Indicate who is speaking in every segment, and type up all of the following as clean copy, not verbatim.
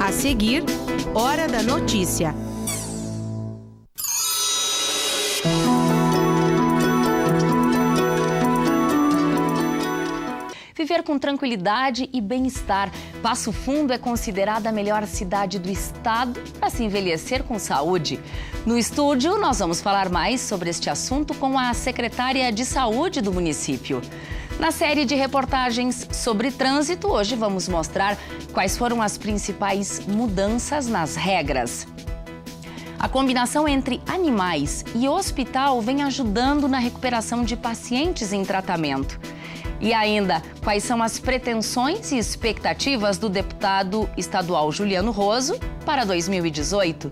Speaker 1: A seguir, Hora da Notícia.
Speaker 2: Viver com tranquilidade e bem-estar. Passo Fundo é considerada a melhor cidade do estado para se envelhecer com saúde. No estúdio, nós vamos falar mais sobre este assunto com a secretária de Saúde do município. Na série de reportagens sobre trânsito, hoje vamos mostrar quais foram as principais mudanças nas regras. A combinação entre animais e hospital vem ajudando na recuperação de pacientes em tratamento. E ainda, quais são as pretensões e expectativas do deputado estadual Juliano Roso para 2018?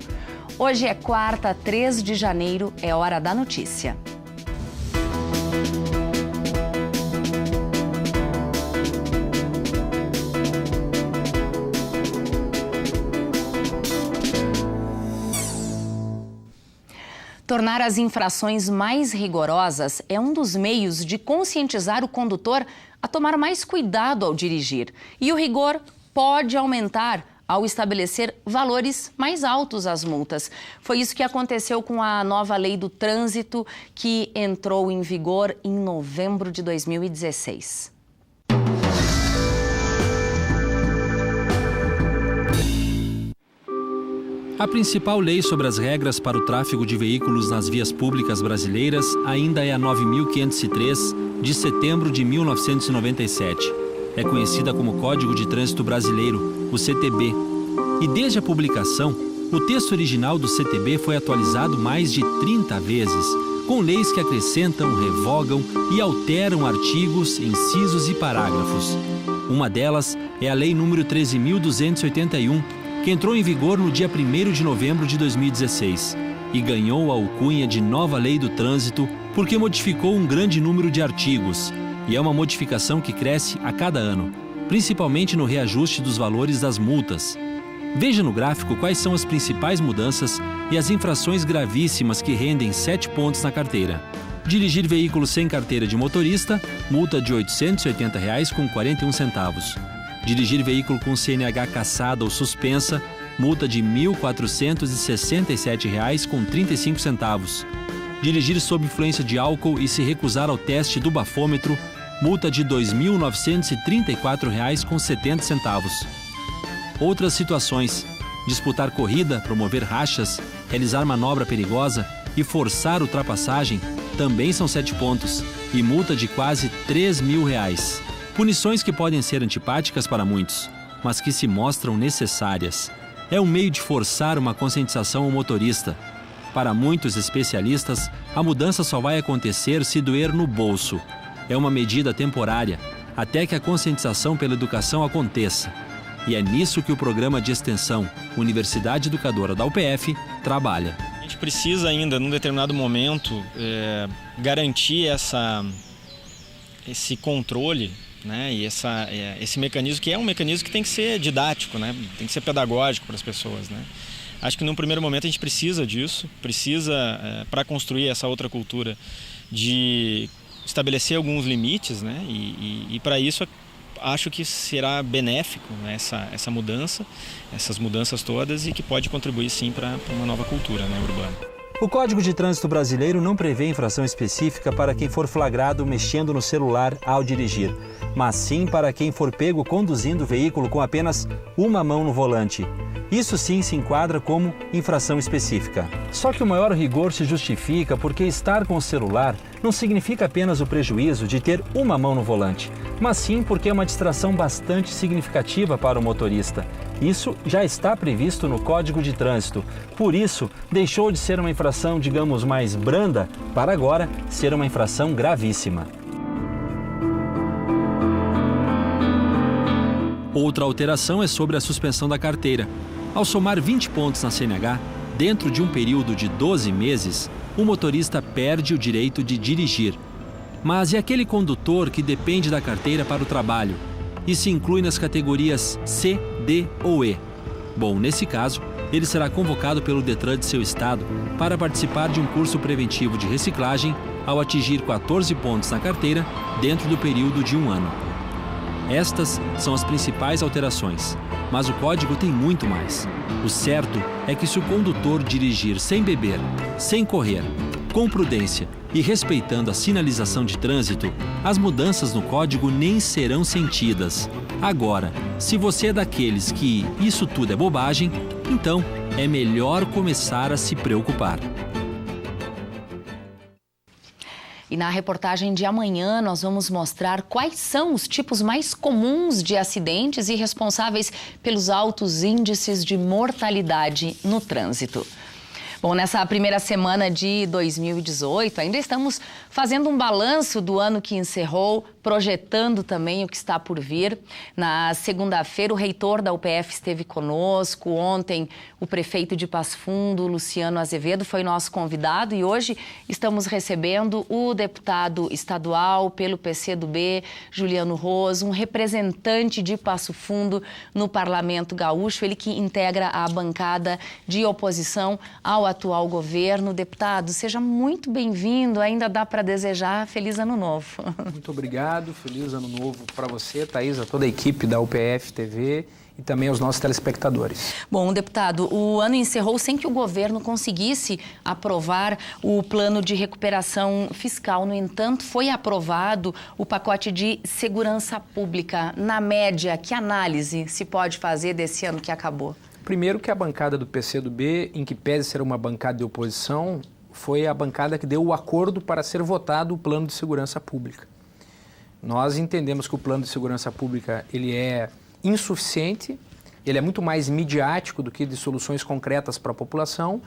Speaker 2: Hoje é quarta, 3 de janeiro, é Hora da Notícia. Tornar as infrações mais rigorosas é um dos meios de conscientizar o condutor a tomar mais cuidado ao dirigir. E o rigor pode aumentar ao estabelecer valores mais altos às multas. Foi isso que aconteceu com a nova lei do trânsito, que entrou em vigor em novembro de 2016.
Speaker 3: A principal lei sobre as regras para o tráfego de veículos nas vias públicas brasileiras ainda é a 9.503, de setembro de 1997. É conhecida como Código de Trânsito Brasileiro, o CTB. E desde a publicação, o texto original do CTB foi atualizado mais de 30 vezes, com leis que acrescentam, revogam e alteram artigos, incisos e parágrafos. Uma delas é a Lei número 13.281, que entrou em vigor no dia 1º de novembro de 2016 e ganhou a alcunha de Nova Lei do Trânsito porque modificou um grande número de artigos. E é uma modificação que cresce a cada ano, principalmente no reajuste dos valores das multas. Veja no gráfico quais são as principais mudanças e as infrações gravíssimas que rendem 7 pontos na carteira. Dirigir veículo sem carteira de motorista, multa de R$ 880,41. Dirigir veículo com CNH cassada ou suspensa, multa de R$ 1.467,35. Dirigir sob influência de álcool e se recusar ao teste do bafômetro, multa de R$ 2.934,70. Outras situações: disputar corrida, promover rachas, realizar manobra perigosa e forçar ultrapassagem, também são 7 pontos e multa de quase R$ 3.000. Punições que podem ser antipáticas para muitos, mas que se mostram necessárias. É um meio de forçar uma conscientização ao motorista. Para muitos especialistas, a mudança só vai acontecer se doer no bolso. É uma medida temporária, até que a conscientização pela educação aconteça. E é nisso que o programa de extensão Universidade Educadora da UPF trabalha.
Speaker 4: A gente precisa ainda, num determinado momento, garantir esse controle, né? E esse mecanismo, que é um mecanismo que tem que ser didático, né? Tem que ser pedagógico para as pessoas, né? Acho que num primeiro momento a gente precisa disso, para construir essa outra cultura, de estabelecer alguns limites, né? E para isso acho que será benéfico, né, essa mudança, essas mudanças todas, e que pode contribuir sim para uma nova cultura, né, urbana.
Speaker 3: O Código de Trânsito Brasileiro não prevê infração específica para quem for flagrado mexendo no celular ao dirigir, mas sim para quem for pego conduzindo o veículo com apenas uma mão no volante. Isso sim se enquadra como infração específica. Só que o maior rigor se justifica porque estar com o celular não significa apenas o prejuízo de ter uma mão no volante, mas sim porque é uma distração bastante significativa para o motorista. Isso já está previsto no Código de Trânsito. Por isso, deixou de ser uma infração, digamos, mais branda, para agora ser uma infração gravíssima. Outra alteração é sobre a suspensão da carteira. Ao somar 20 pontos na CNH, dentro de um período de 12 meses, o motorista perde o direito de dirigir. Mas e aquele condutor que depende da carteira para o trabalho e se inclui nas categorias C, D ou E? Bom, nesse caso, ele será convocado pelo Detran de seu estado para participar de um curso preventivo de reciclagem ao atingir 14 pontos na carteira dentro do período de 1 ano. Estas são as principais alterações, mas o código tem muito mais. O certo é que se o condutor dirigir sem beber, sem correr, com prudência e respeitando a sinalização de trânsito, as mudanças no código nem serão sentidas. Agora, se você é daqueles que isso tudo é bobagem, então é melhor começar a se preocupar.
Speaker 2: E na reportagem de amanhã nós vamos mostrar quais são os tipos mais comuns de acidentes e responsáveis pelos altos índices de mortalidade no trânsito. Bom, nessa primeira semana de 2018, ainda estamos fazendo um balanço do ano que encerrou, projetando também o que está por vir. Na segunda-feira, o reitor da UPF esteve conosco. Ontem, o prefeito de Passo Fundo, Luciano Azevedo, foi nosso convidado. E hoje estamos recebendo o deputado estadual pelo PCdoB, Juliano Ros, um representante de Passo Fundo no Parlamento Gaúcho, ele que integra a bancada de oposição ao atual governo. Deputado, seja muito bem-vindo. Ainda dá para desejar feliz ano novo.
Speaker 5: Muito obrigado. Feliz ano novo para você, Thaís, a toda a equipe da UPF TV e também aos nossos telespectadores.
Speaker 2: Bom, deputado, o ano encerrou sem que o governo conseguisse aprovar o plano de recuperação fiscal. No entanto, foi aprovado o pacote de segurança pública. Na média, que análise se pode fazer desse ano que acabou?
Speaker 5: Primeiro que a bancada do PCdoB, em que pese ser uma bancada de oposição, foi a bancada que deu o acordo para ser votado o plano de segurança pública. Nós entendemos que o plano de segurança pública ele é insuficiente, ele é muito mais midiático do que de soluções concretas para a população,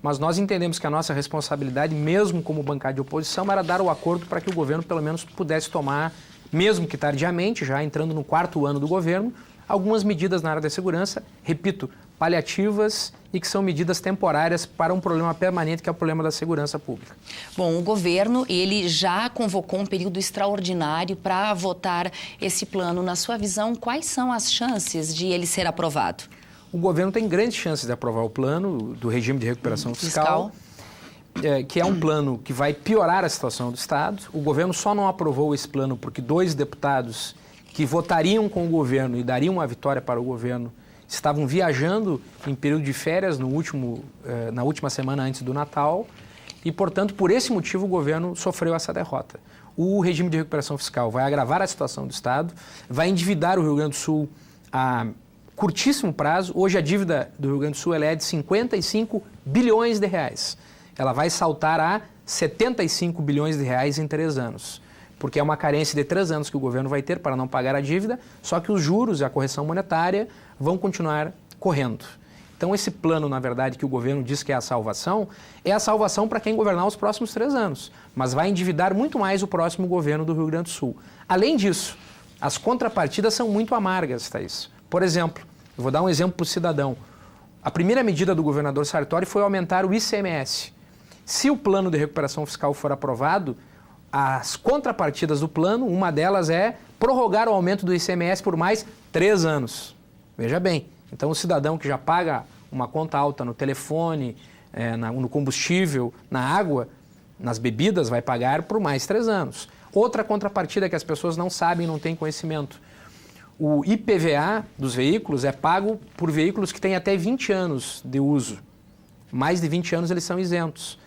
Speaker 5: mas nós entendemos que a nossa responsabilidade, mesmo como bancada de oposição, era dar o acordo para que o governo pelo menos pudesse tomar, mesmo que tardiamente, já entrando no 4º ano do governo, algumas medidas na área da segurança, repito, paliativas e que são medidas temporárias para um problema permanente que é o problema da segurança pública.
Speaker 2: Bom, o governo, ele já convocou um período extraordinário para votar esse plano. Na sua visão, quais são as chances de ele ser aprovado?
Speaker 5: O governo tem grandes chances de aprovar o plano do regime de recuperação fiscal. Que é um plano que vai piorar a situação do Estado. O governo só não aprovou esse plano porque 2 deputados que votariam com o governo e dariam uma vitória para o governo estavam viajando em período de férias na última semana antes do Natal e, portanto, por esse motivo o governo sofreu essa derrota. O regime de recuperação fiscal vai agravar a situação do Estado, vai endividar o Rio Grande do Sul a curtíssimo prazo. Hoje a dívida do Rio Grande do Sul ela é de 55 bilhões de reais. Ela vai saltar a 75 bilhões de reais em 3 anos. Porque é uma carência de 3 anos que o governo vai ter para não pagar a dívida, só que os juros e a correção monetária vão continuar correndo. Então esse plano, na verdade, que o governo diz que é a salvação para quem governar os próximos 3 anos, mas vai endividar muito mais o próximo governo do Rio Grande do Sul. Além disso, as contrapartidas são muito amargas, Thaís. Por exemplo, eu vou dar um exemplo para o cidadão. A primeira medida do governador Sartori foi aumentar o ICMS. Se o plano de recuperação fiscal for aprovado, as contrapartidas do plano, uma delas é prorrogar o aumento do ICMS por mais 3 anos. Veja bem, então o cidadão que já paga uma conta alta no telefone, no combustível, na água, nas bebidas, vai pagar por mais 3 anos. Outra contrapartida que as pessoas não sabem, não têm conhecimento. O IPVA dos veículos é pago por veículos que têm até 20 anos de uso. Mais de 20 anos eles são isentos.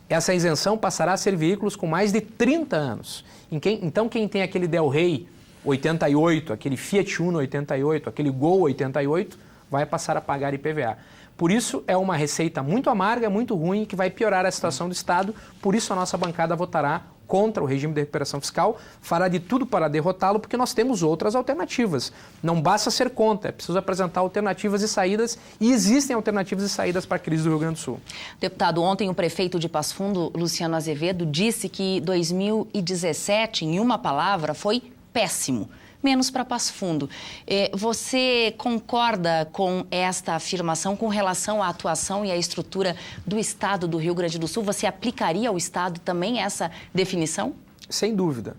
Speaker 5: Essa isenção passará a ser veículos com mais de 30 anos. Então, quem tem aquele Del Rey 88, aquele Fiat Uno 88, aquele Gol 88, vai passar a pagar IPVA. Por isso, é uma receita muito amarga, muito ruim, que vai piorar a situação do Estado. Por isso, a nossa bancada votará contra o regime de recuperação fiscal, fará de tudo para derrotá-lo, porque nós temos outras alternativas. Não basta ser contra, é preciso apresentar alternativas e saídas, e existem alternativas e saídas para a crise do Rio Grande do Sul.
Speaker 2: Deputado, ontem o prefeito de Passo Fundo, Luciano Azevedo, disse que 2017, em uma palavra, foi péssimo. Menos para Passo Fundo. Você concorda com esta afirmação com relação à atuação e à estrutura do Estado do Rio Grande do Sul? Você aplicaria ao Estado também essa definição?
Speaker 5: Sem dúvida.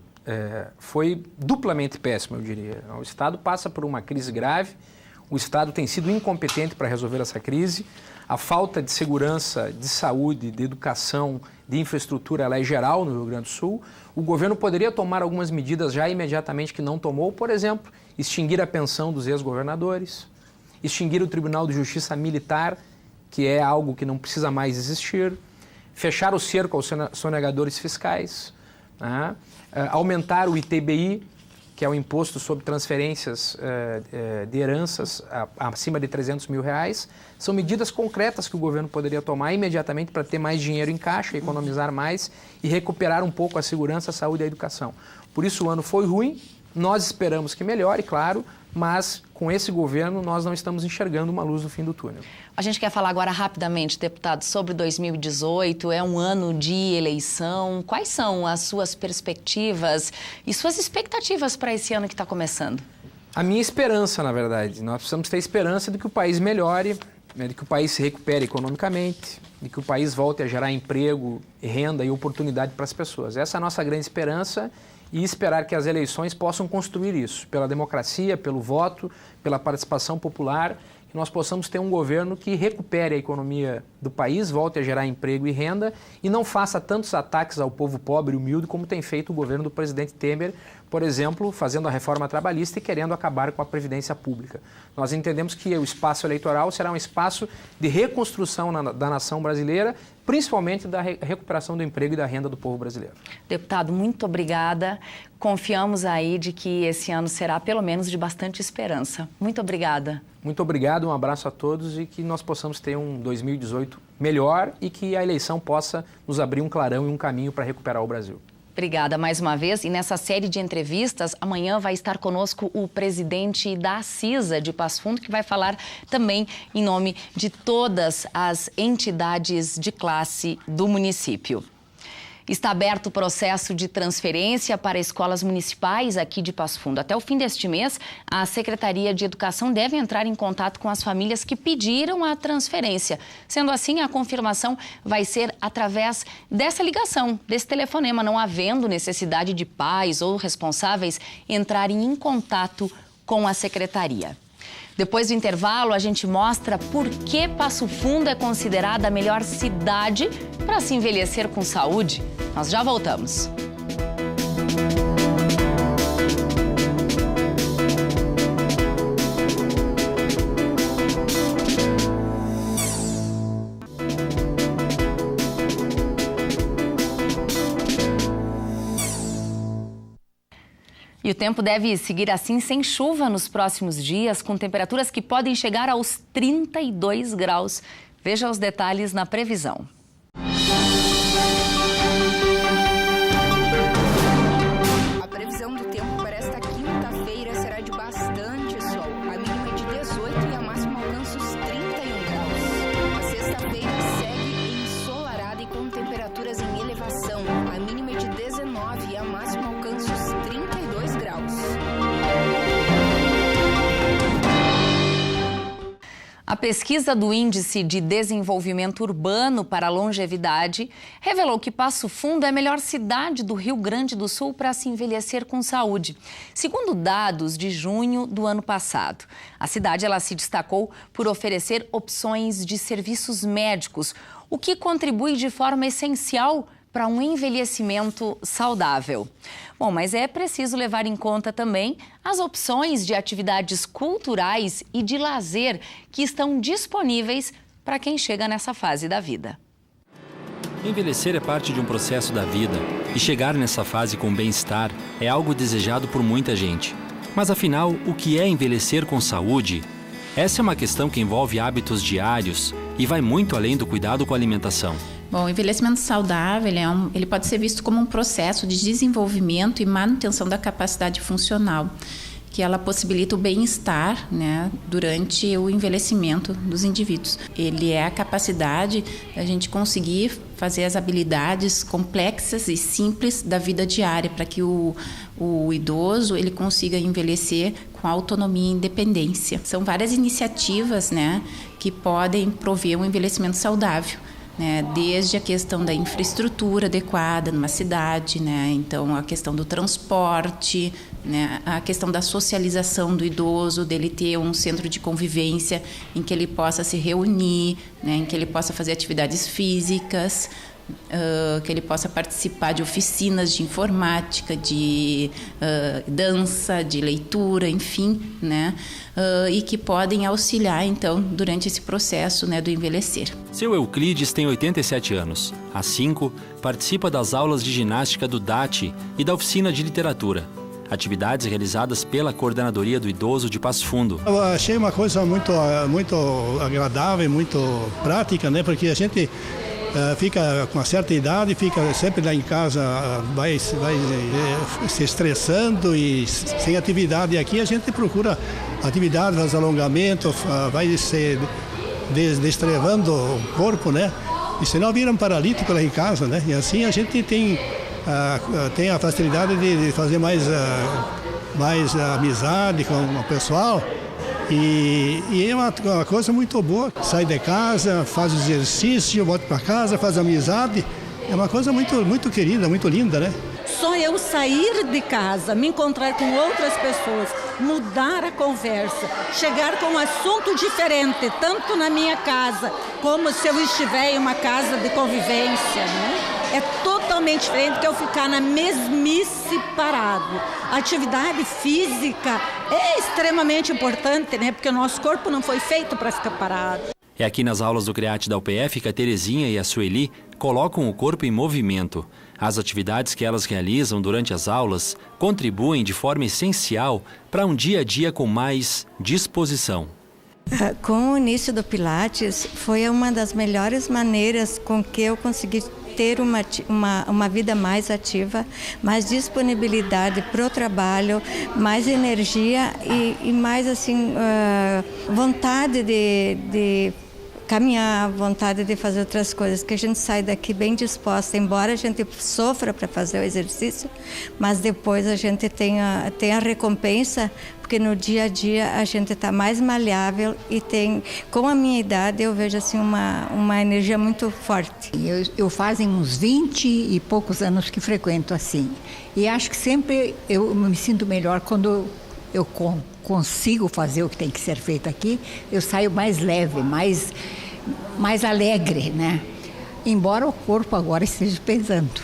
Speaker 5: Foi duplamente péssimo, eu diria. O Estado passa por uma crise grave. O Estado tem sido incompetente para resolver essa crise. A falta de segurança, de saúde, de educação, de infraestrutura, ela é geral no Rio Grande do Sul. O governo poderia tomar algumas medidas já imediatamente que não tomou, por exemplo, extinguir a pensão dos ex-governadores, extinguir o Tribunal de Justiça Militar, que é algo que não precisa mais existir, fechar o cerco aos sonegadores fiscais, né? Aumentar o ITBI, que é o imposto sobre transferências de heranças acima de R$300 mil. São medidas concretas que o governo poderia tomar imediatamente para ter mais dinheiro em caixa, economizar mais e recuperar um pouco a segurança, a saúde e a educação. Por isso o ano foi ruim, nós esperamos que melhore, claro, mas com esse governo nós não estamos enxergando uma luz no fim do túnel.
Speaker 2: A gente quer falar agora rapidamente, deputado, sobre 2018, é um ano de eleição. Quais são as suas perspectivas e suas expectativas para esse ano que está começando?
Speaker 5: A minha esperança, na verdade, nós precisamos ter esperança de que o país melhore, de que o país se recupere economicamente, de que o país volte a gerar emprego, renda e oportunidade para as pessoas. Essa é a nossa grande esperança e esperar que as eleições possam construir isso, pela democracia, pelo voto, pela participação popular, que nós possamos ter um governo que recupere a economia do país, volte a gerar emprego e renda e não faça tantos ataques ao povo pobre e humilde como tem feito o governo do presidente Temer, por exemplo, fazendo a reforma trabalhista e querendo acabar com a previdência pública. Nós entendemos que o espaço eleitoral será um espaço de reconstrução da nação brasileira, principalmente da recuperação do emprego e da renda do povo brasileiro.
Speaker 2: Deputado, muito obrigada. Confiamos aí de que esse ano será pelo menos de bastante esperança. Muito obrigada.
Speaker 5: Muito obrigado, um abraço a todos e que nós possamos ter um 2018 melhor e que a eleição possa nos abrir um clarão e um caminho para recuperar o Brasil.
Speaker 2: Obrigada mais uma vez. E nessa série de entrevistas, amanhã vai estar conosco o presidente da CISA de Passo Fundo, que vai falar também em nome de todas as entidades de classe do município. Está aberto o processo de transferência para escolas municipais aqui de Passo Fundo. Até o fim deste mês, a Secretaria de Educação deve entrar em contato com as famílias que pediram a transferência. Sendo assim, a confirmação vai ser através dessa ligação, desse telefonema, não havendo necessidade de pais ou responsáveis entrarem em contato com a Secretaria. Depois do intervalo, a gente mostra por que Passo Fundo é considerada a melhor cidade para se envelhecer com saúde. Nós já voltamos. E o tempo deve seguir assim, sem chuva nos próximos dias, com temperaturas que podem chegar aos 32 graus. Veja os detalhes na previsão.
Speaker 6: A previsão do tempo para esta quinta-feira será de bastante sol. A mínima é de 18 e a máxima alcança os 31 graus. A sexta-feira segue ensolarada e com temperaturas em elevação. A mínima é de 19 e a máxima alcança os 32 graus.
Speaker 2: A pesquisa do Índice de Desenvolvimento Urbano para a Longevidade revelou que Passo Fundo é a melhor cidade do Rio Grande do Sul para se envelhecer com saúde. Segundo dados de junho do ano passado, a cidade ela se destacou por oferecer opções de serviços médicos, o que contribui de forma essencial para um envelhecimento saudável. Bom, mas é preciso levar em conta também as opções de atividades culturais e de lazer que estão disponíveis para quem chega nessa fase da vida.
Speaker 3: Envelhecer é parte de um processo da vida e chegar nessa fase com bem-estar é algo desejado por muita gente. Mas afinal, o que é envelhecer com saúde? Essa é uma questão que envolve hábitos diários e vai muito além do cuidado com a alimentação.
Speaker 7: Bom, o envelhecimento saudável ele pode ser visto como um processo de desenvolvimento e manutenção da capacidade funcional, que ela possibilita o bem-estar, né, durante o envelhecimento dos indivíduos. Ele é a capacidade da gente conseguir fazer as habilidades complexas e simples da vida diária, para que o idoso ele consiga envelhecer com autonomia e independência. São várias iniciativas, né, que podem prover um envelhecimento saudável. né? Desde a questão da infraestrutura adequada numa cidade, né? Então a questão do transporte, né? A questão da socialização do idoso, dele ter um centro de convivência em que ele possa se reunir, né? Em que ele possa fazer atividades físicas, que ele possa participar de oficinas de informática, de dança, de leitura, enfim, né? E que podem auxiliar, então, durante esse processo, né, do envelhecer.
Speaker 3: Seu Euclides tem 87 anos. Há 5, participa das aulas de ginástica do DAT e da oficina de literatura. Atividades realizadas pela Coordenadoria do Idoso de Passo Fundo.
Speaker 8: Eu achei uma coisa muito agradável, muito prática, né? Porque a gente fica com uma certa idade, fica sempre lá em casa, vai se estressando e sem atividade. E aqui a gente procura atividade, faz alongamento, vai se destrevando o corpo, né? E senão vira um paralítico lá em casa, né? E assim a gente tem a facilidade de fazer mais amizade com o pessoal. E é uma coisa muito boa. Sai de casa, faz exercício, volta para casa, faz amizade. É uma coisa muito querida, muito linda, né?
Speaker 9: Só eu sair de casa, me encontrar com outras pessoas, mudar a conversa, chegar com um assunto diferente, tanto na minha casa, como se eu estiver em uma casa de convivência, né? É totalmente diferente que eu ficar na mesmice parado. A atividade física é extremamente importante, né? Porque o nosso corpo não foi feito para ficar parado.
Speaker 3: É aqui nas aulas do CREAT da UPF que a Terezinha e a Sueli colocam o corpo em movimento. As atividades que elas realizam durante as aulas contribuem de forma essencial para um dia a dia com mais disposição.
Speaker 10: Com o início do Pilates, foi uma das melhores maneiras com que eu consegui ter uma vida mais ativa, mais disponibilidade para o trabalho, mais energia e mais assim, vontade de caminhar, vontade de fazer outras coisas, que a gente sai daqui bem disposta, embora a gente sofra para fazer o exercício, mas depois a gente tem a recompensa, porque no dia a dia a gente está mais maleável e com a minha idade eu vejo assim uma energia muito forte.
Speaker 11: Eu fazem uns 20 e poucos anos que frequento assim, e acho que sempre eu me sinto melhor quando eu consigo fazer o que tem que ser feito aqui, eu saio mais leve, mais alegre, né? Embora o corpo agora esteja pesando,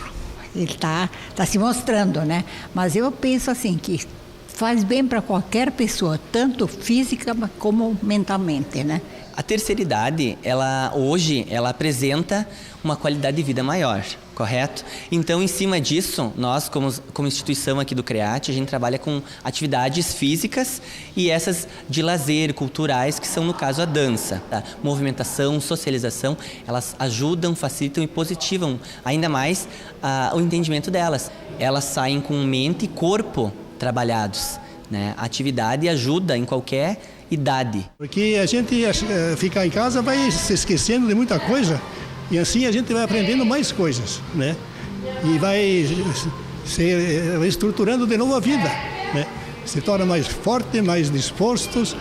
Speaker 11: ele está se mostrando, né? Mas eu penso assim que faz bem para qualquer pessoa, tanto física como mentalmente, né?
Speaker 12: A terceira idade, hoje, ela apresenta uma qualidade de vida maior, correto? Então, em cima disso, nós, como instituição aqui do CREAT, a gente trabalha com atividades físicas e essas de lazer, culturais, que são, no caso, a dança. Tá? Movimentação, socialização, elas ajudam, facilitam e positivam ainda mais o entendimento delas. Elas saem com mente e corpo trabalhados, né? A atividade ajuda em qualquer idade.
Speaker 8: Porque a gente ficar em casa vai se esquecendo de muita coisa e assim a gente vai aprendendo mais coisas, né? E vai se estruturando de novo a vida, né? Se torna mais forte, mais dispostos,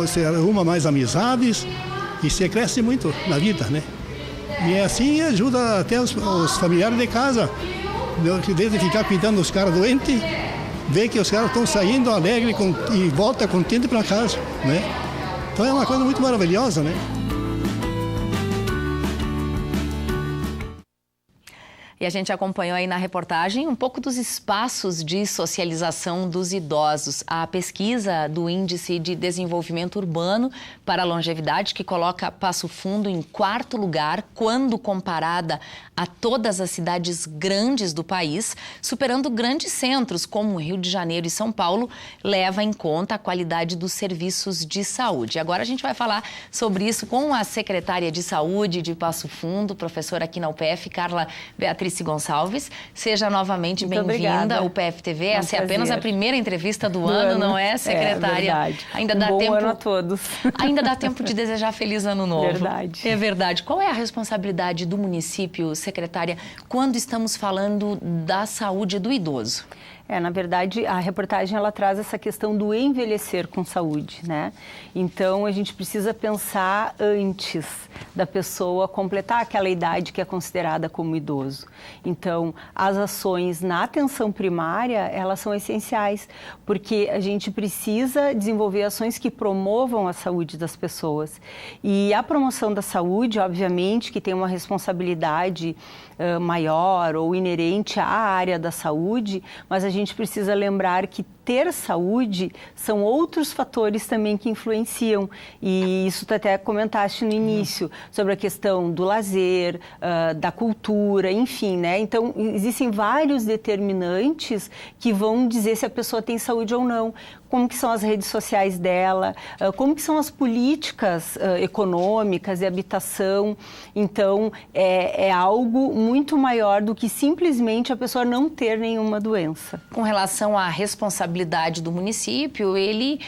Speaker 8: se arruma mais amizades e se cresce muito na vida, né? E assim ajuda até os familiares de casa, em vez de ficar cuidando dos caras doentes, ver que os caras estão saindo alegre e volta contente para casa, né? Então é uma coisa muito maravilhosa, né?
Speaker 2: E a gente acompanhou aí na reportagem um pouco dos espaços de socialização dos idosos. A pesquisa do Índice de Desenvolvimento Urbano para a Longevidade, que coloca Passo Fundo em 4º lugar, quando comparada a todas as cidades grandes do país, superando grandes centros como Rio de Janeiro e São Paulo, leva em conta a qualidade dos serviços de saúde. Agora a gente vai falar sobre isso com a secretária de Saúde de Passo Fundo, professora aqui na UPF, Carla Beatriz Gonçalves. Seja novamente bem-vinda ao UPF TV. Essa é apenas a primeira entrevista do ano, não é, secretária?
Speaker 13: É verdade.
Speaker 2: Ainda dá
Speaker 13: bom
Speaker 2: tempo
Speaker 13: ano a todos.
Speaker 2: Ainda dá tempo de desejar feliz ano novo.
Speaker 13: Verdade.
Speaker 2: É verdade. Qual é a responsabilidade do município, secretária, quando estamos falando da saúde do idoso?
Speaker 13: Na verdade, a reportagem ela traz essa questão do envelhecer com saúde, né? Então, a gente precisa pensar antes da pessoa completar aquela idade que é considerada como idoso. Então, as ações na atenção primária, elas são essenciais, porque a gente precisa desenvolver ações que promovam a saúde das pessoas. E a promoção da saúde, obviamente, que tem uma responsabilidade maior ou inerente à área da saúde, mas a gente precisa lembrar que ter saúde são outros fatores também que influenciam. E isso tu até comentaste no início, sobre a questão do lazer, da cultura, enfim, né? Então, existem vários determinantes que vão dizer se a pessoa tem saúde ou não. Como que são as redes sociais dela, como que são as políticas econômicas e habitação. Então, é algo muito maior do que simplesmente a pessoa não ter nenhuma doença.
Speaker 2: Com relação à responsabilidade do município, ele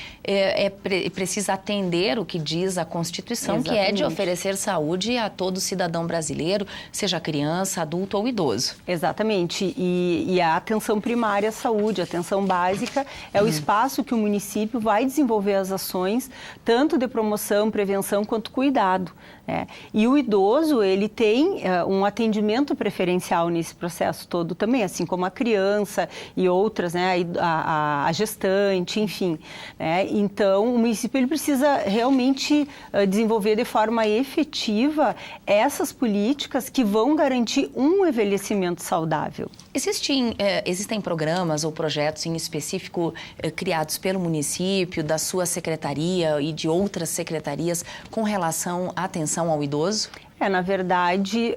Speaker 2: precisa atender o que diz a Constituição, exatamente, que é de oferecer saúde a todo cidadão brasileiro, seja criança, adulto ou idoso.
Speaker 13: Exatamente. E a atenção primária à saúde, a atenção básica, é o espaço que o município vai desenvolver as ações, tanto de promoção, prevenção, quanto cuidado, né? E o idoso, ele tem um atendimento preferencial nesse processo todo também, assim como a criança e outras, né? A gestante, enfim, né? Então, o município ele precisa realmente desenvolver de forma efetiva essas políticas que vão garantir um envelhecimento saudável.
Speaker 2: Existem programas ou projetos em específico criados pelo município, da sua secretaria e de outras secretarias com relação à atenção ao idoso?
Speaker 13: Na verdade,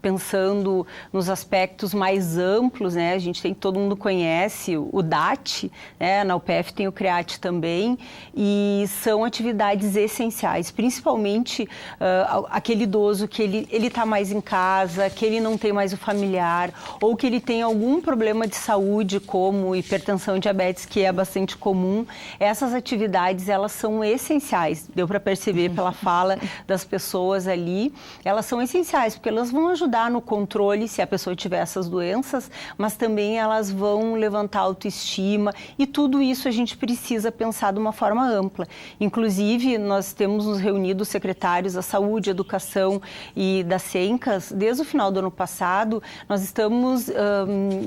Speaker 13: pensando nos aspectos mais amplos, né, a gente tem, todo mundo conhece o DAT, né, na UPF tem o CREAT também, e são atividades essenciais, principalmente aquele idoso que ele está mais em casa, que ele não tem mais o familiar, ou que ele tem algum problema de saúde, como hipertensão e diabetes, que é bastante comum. Essas atividades, elas são essenciais, deu para perceber pela fala das pessoas ali. Elas são essenciais, porque elas vão ajudar no controle se a pessoa tiver essas doenças, mas também elas vão levantar a autoestima, e tudo isso a gente precisa pensar de uma forma ampla. Inclusive, nós temos nos reunido os secretários da Saúde, Educação e das SENCAS, desde o final do ano passado, nós estamos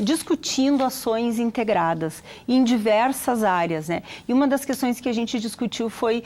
Speaker 13: discutindo ações integradas em diversas áreas, né? E uma das questões que a gente discutiu foi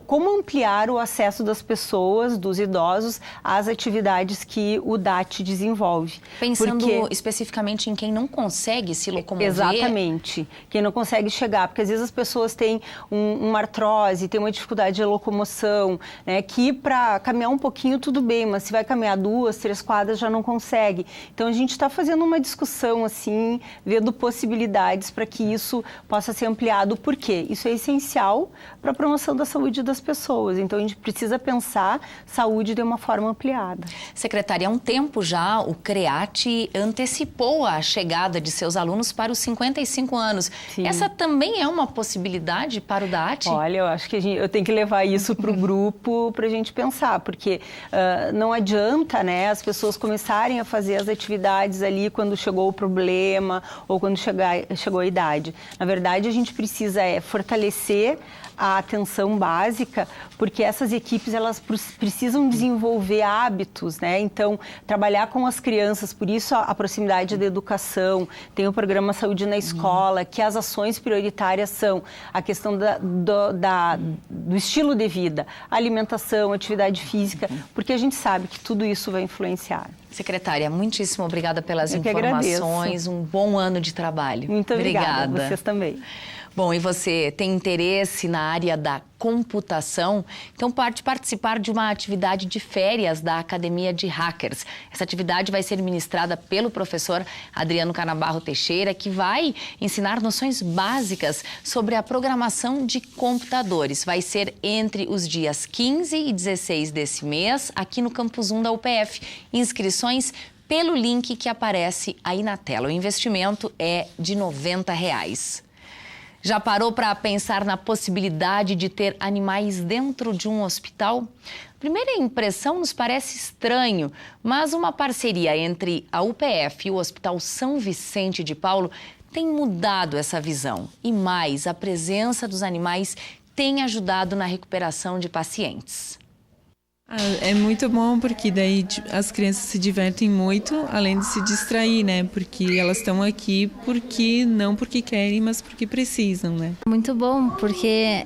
Speaker 13: como ampliar o acesso das pessoas, dos idosos, às atividades que o DAT desenvolve.
Speaker 2: Pensando especificamente em quem não consegue se locomover.
Speaker 13: Exatamente, quem não consegue chegar, porque às vezes as pessoas têm uma artrose, têm uma dificuldade de locomoção, né, que para caminhar um pouquinho tudo bem, mas se vai caminhar 2, 3 quadras já não consegue. Então a gente está fazendo uma discussão assim, vendo possibilidades para que isso possa ser ampliado. Por quê? Isso é essencial para a promoção da saúde das pessoas. Então, a gente precisa pensar saúde de uma forma ampliada.
Speaker 2: Secretária, há um tempo já, o CREAT antecipou a chegada de seus alunos para os 55 anos. Sim. Essa também é uma possibilidade para o DAT?
Speaker 13: Olha, eu acho que eu tenho que levar isso para o grupo para a gente pensar, porque não adianta, né, as pessoas começarem a fazer as atividades ali quando chegou o problema ou quando chegou a idade. Na verdade, a gente precisa fortalecer a atenção básica, porque essas equipes elas precisam desenvolver hábitos, né? Então, trabalhar com as crianças, por isso a proximidade da educação, tem o programa Saúde na Escola, que as ações prioritárias são a questão do estilo de vida, alimentação, atividade física, porque a gente sabe que tudo isso vai influenciar.
Speaker 2: Secretária, muitíssimo obrigada pelas informações, um bom ano de trabalho.
Speaker 13: Muito obrigada. Vocês também.
Speaker 2: Bom, e você tem interesse na área da computação? Então pode participar de uma atividade de férias da Academia de Hackers. Essa atividade vai ser ministrada pelo professor Adriano Canabarro Teixeira, que vai ensinar noções básicas sobre a programação de computadores. Vai ser entre os dias 15 e 16 desse mês, aqui no Campus 1 da UPF. Inscrições pelo link que aparece aí na tela. O investimento é de R$ 90. Já parou para pensar na possibilidade de ter animais dentro de um hospital? Primeira impressão nos parece estranho, mas uma parceria entre a UPF e o Hospital São Vicente de Paulo tem mudado essa visão. E mais, a presença dos animais tem ajudado na recuperação de pacientes.
Speaker 14: É muito bom porque daí as crianças se divertem muito, além de se distrair, né? Porque elas estão aqui não porque querem, mas porque precisam, né?
Speaker 15: Muito bom, porque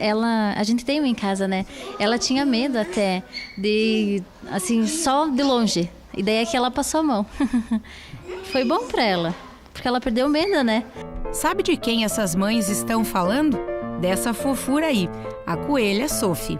Speaker 15: a gente tem uma em casa, né? Ela tinha medo até de, assim, só de longe. E daí é que ela passou a mão. Foi bom para ela, porque ela perdeu o medo, né?
Speaker 1: Sabe de quem essas mães estão falando? Dessa fofura aí, a coelha Sophie.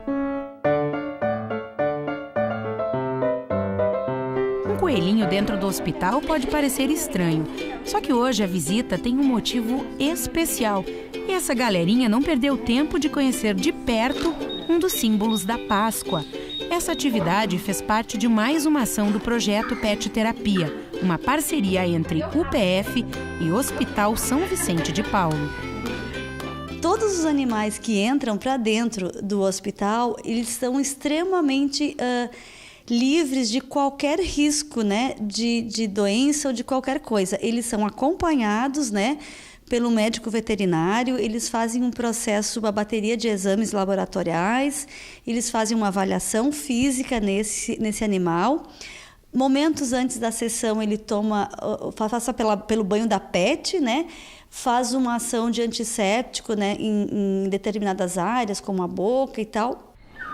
Speaker 1: Coelhinho dentro do hospital pode parecer estranho, só que hoje a visita tem um motivo especial e essa galerinha não perdeu tempo de conhecer de perto um dos símbolos da Páscoa. Essa atividade fez parte de mais uma ação do projeto Pet Terapia, uma parceria entre UPF e Hospital São Vicente de Paulo.
Speaker 16: Todos os animais que entram para dentro do hospital, eles são extremamente livres de qualquer risco, né, de doença ou de qualquer coisa. Eles são acompanhados, né, pelo médico veterinário, eles fazem um processo, uma bateria de exames laboratoriais, eles fazem uma avaliação física nesse animal. Momentos antes da sessão, ele passa pelo banho da PET, né, faz uma ação de antisséptico, né, em determinadas áreas, como a boca e tal.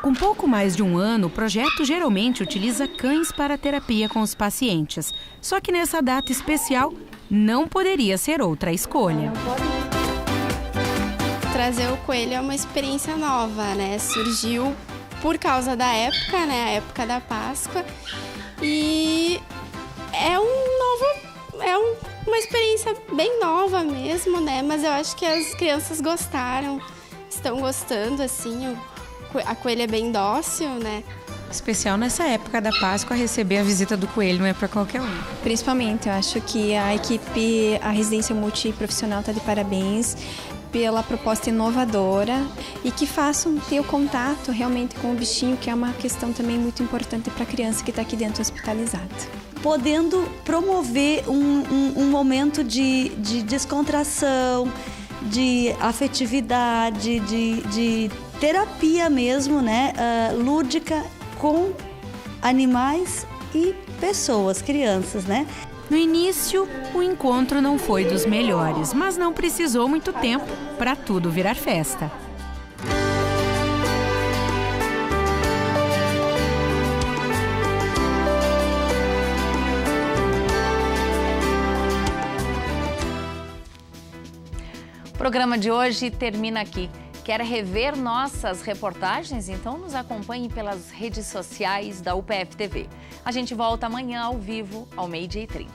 Speaker 1: Com pouco mais de um ano, o projeto geralmente utiliza cães para terapia com os pacientes. Só que nessa data especial, não poderia ser outra escolha.
Speaker 17: Trazer o coelho é uma experiência nova, né? Surgiu por causa da época, né? A época da Páscoa. E é uma experiência bem nova mesmo, né? Mas eu acho que as crianças gostaram, estão gostando, assim. A coelha é bem dócil, né?
Speaker 18: Especial nessa época da Páscoa, receber a visita do coelho não é para qualquer um.
Speaker 19: Principalmente, eu acho que a equipe, a residência multiprofissional está de parabéns pela proposta inovadora e que façam ter o contato realmente com o bichinho, que é uma questão também muito importante para a criança que está aqui dentro hospitalizada.
Speaker 16: Podendo promover um momento de descontração, de afetividade, de terapia mesmo, né, lúdica com animais e pessoas, crianças, né?
Speaker 1: No início, o encontro não foi dos melhores, mas não precisou muito tempo para tudo virar festa.
Speaker 2: O programa de hoje termina aqui. Quer rever nossas reportagens? Então nos acompanhe pelas redes sociais da UPF TV. A gente volta amanhã ao vivo, ao 12h30.